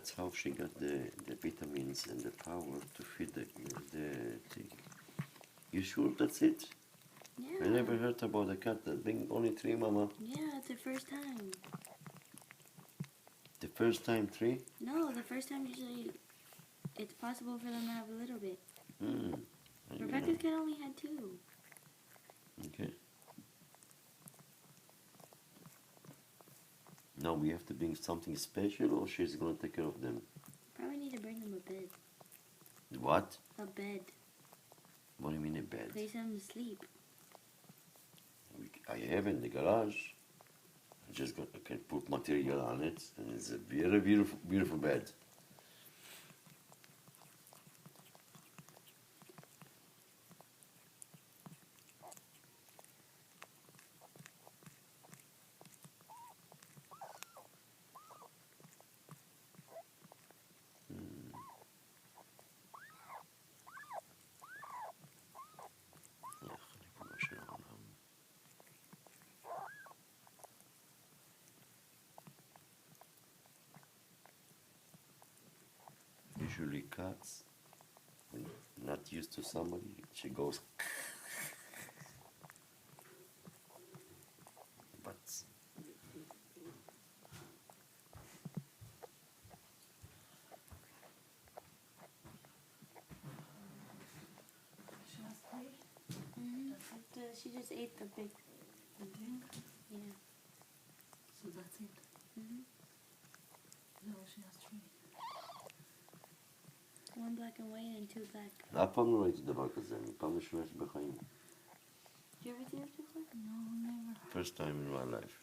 that's how she got the vitamins and the power to feed the thing. You sure that's it? Yeah. I never heard about a cat that being only 3, Mama. Yeah, it's the first time. The first time 3? No, the first time usually it's possible for them to have a little bit. Rebecca's cat only had 2. Okay. Now we have to bring something special, or she's gonna take care of them? Probably need to bring them a bed. What? A bed. What do you mean a bed? Place them to sleep. I have in the garage. I can put material on it, and it's a very beautiful, beautiful bed. Usually cats, when not used to somebody, she goes. But She has 3. She just ate the big. The drink. Yeah. So that's it. No, she has 3. 1 black and white and 2 black. אף פעם לא ראיתי דבר כזה, אני פעם ראשונה בחיים. Did you ever see this before? No, never. First time in my life.